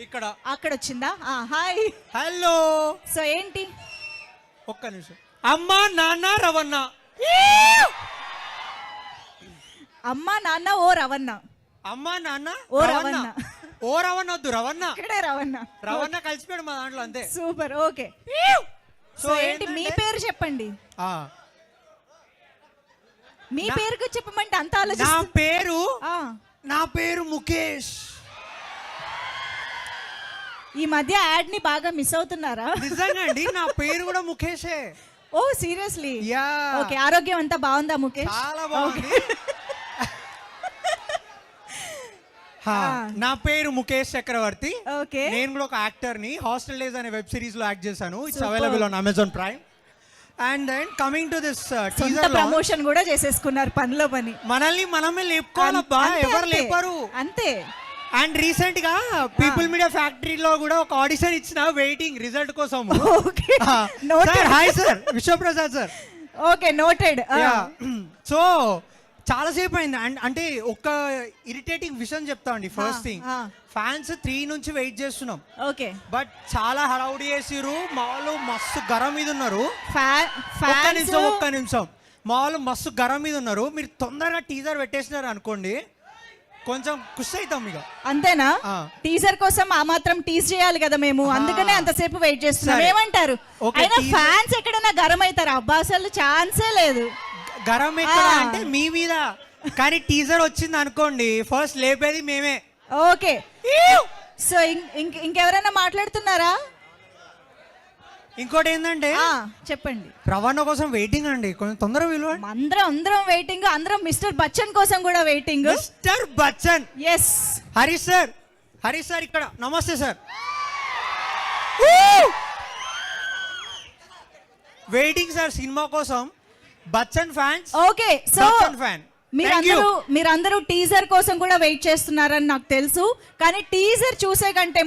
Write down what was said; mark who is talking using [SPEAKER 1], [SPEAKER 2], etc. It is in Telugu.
[SPEAKER 1] ఇక్కడ
[SPEAKER 2] అక్కడ వచ్చిందా? Hi,
[SPEAKER 1] hello.
[SPEAKER 2] సో ఏంటి?
[SPEAKER 1] ఒక్క నిమిషం. అమ్మా నాన్న రవణ.
[SPEAKER 2] అమ్మా నాన్న ఓ రవణ.
[SPEAKER 1] అమ్మా నాన్న
[SPEAKER 2] ఓ
[SPEAKER 1] రవణ.
[SPEAKER 2] రవణ.
[SPEAKER 1] ఓ రవణ వద్దు, రవణ.
[SPEAKER 2] ఇక్కడే రవణ.
[SPEAKER 1] రవణ కలిసిపోయాడు మా దాంట్లో, అంతే.
[SPEAKER 2] Super, okay. సో ఏంటి మీ
[SPEAKER 1] ఏంటంటే-
[SPEAKER 2] పేరు చెప్పండి.
[SPEAKER 1] ఆ,
[SPEAKER 2] మీ పేరుకు చెప్పమంటే అంత
[SPEAKER 1] నా
[SPEAKER 2] ఆలోచిస్తు
[SPEAKER 1] పేరు
[SPEAKER 2] ఆ,
[SPEAKER 1] నా పేరు ముఖేష్.
[SPEAKER 2] ఈ మధ్య యాడ్ ని బాగా మిస్ అవుతున్నారా?
[SPEAKER 1] నిజంగా అండి, నా పేరు కూడా ముఖేషే.
[SPEAKER 2] ఓ సీరియస్లీ?
[SPEAKER 1] Yeah,
[SPEAKER 2] okay. ఆరోగ్యం అంతా బాగుందా ముఖేష్?
[SPEAKER 1] చాలా బాగుంది. హా, నా పేరు ముఖేష్ చక్రవర్తి.
[SPEAKER 2] ఓకే.
[SPEAKER 1] నేను కూడా ఒక యాక్టర్ ని. హాస్టల్ డేస్ అనే వెబ్ సిరీస్ లో యాక్ట్ చేశాను. It's
[SPEAKER 2] Super.
[SPEAKER 1] Available on Amazon Prime. And then coming to this
[SPEAKER 2] సొంత
[SPEAKER 1] టీజర్,
[SPEAKER 2] ప్రమోషన్ కూడా చేసేసుకున్నారు పనిలో పని.
[SPEAKER 1] మనల్ని మనమే లేపుకోవాలబ్బా,
[SPEAKER 2] అంతే,
[SPEAKER 1] ఎవరు
[SPEAKER 2] అంతే.
[SPEAKER 1] లేపరు.
[SPEAKER 2] అంతే.
[SPEAKER 1] అండ్ రీసెంట్ గా పీపుల్ మీడియా ఫ్యాక్టరీలో కూడా ఒక ఆడిషన్ ఇచ్చిన, వెయిటింగ్ రిజల్ట్ కోసం.
[SPEAKER 2] Okay, noted.
[SPEAKER 1] Hi sir, Vishwaprasad sir.
[SPEAKER 2] Okay, noted.
[SPEAKER 1] So చాలా సేపు అయింది. అంటే ఒక ఇరిటేటింగ్ విషయం చెప్తా అండి. ఫస్ట్ థింగ్, ఫ్యాన్స్ 3 నుంచి వెయిట్ చేస్తున్నాం.
[SPEAKER 2] ఓకే.
[SPEAKER 1] బట్ చాలా హడావుడి చేసిరు. మా వాళ్ళు మస్తు గరం మీద ఉన్నారు.
[SPEAKER 2] ఫ్యాన్స్
[SPEAKER 1] ఒక్క నిమిషం. మా వాళ్ళు మస్తు గరం మీద ఉన్నారు. మీరు తొందరగా టీజర్ పెట్టేసినారు అనుకోండి, కొంచెం ఖుషి అవుతాం ఇక.
[SPEAKER 2] అంతేనా?
[SPEAKER 1] ఆ.
[SPEAKER 2] టీజర్ కోసం ఆ మాత్రం టీజ్ చేయాలి కదా మేము, అందుకనే అంతసేపు వెయిట్ చేస్తున్నాం.
[SPEAKER 1] సరే.
[SPEAKER 2] ఏమంటారు?
[SPEAKER 1] ఓకే,
[SPEAKER 2] అయినా
[SPEAKER 1] teaser-
[SPEAKER 2] ఫ్యాన్స్ ఎక్కడైనా గరం అవుతారు? అబ్బా, అసలు ఛాన్సే లేదు.
[SPEAKER 1] గరం ఎక్కడ
[SPEAKER 2] ఆ.
[SPEAKER 1] అంటే మీ మీద. కానీ టీజర్ వచ్చింది అనుకోండి, ఫస్ట్ లేపేది మేమే.
[SPEAKER 2] ఓకే. సో ఇంకెవరైనా మాట్లాడుతున్నారా?
[SPEAKER 1] ఇంకోటి ఏంటంటే,
[SPEAKER 2] చెప్పండి.
[SPEAKER 1] రవాణా కోసం వెయిటింగ్ అండి, కొంచెం తొందరగా విలువ.
[SPEAKER 2] అందరం వెయిటింగ్. అందరం మిస్టర్ బచ్చన్ కోసం కూడా waiting.
[SPEAKER 1] Mister Bachchan.
[SPEAKER 2] Yes.
[SPEAKER 1] Harish sir ఇక్కడ. నమస్తే సార్. వెయిటింగ్ సార్ సినిమా కోసం. Bachchan fans.
[SPEAKER 2] Okay. So
[SPEAKER 1] Bachchan fan.
[SPEAKER 2] మీరందరూ టీజర్ కోసం కూడా వెయిట్ చేస్తున్నారని నాకు తెలుసు. కానీ టీజర్ చూసే కంటే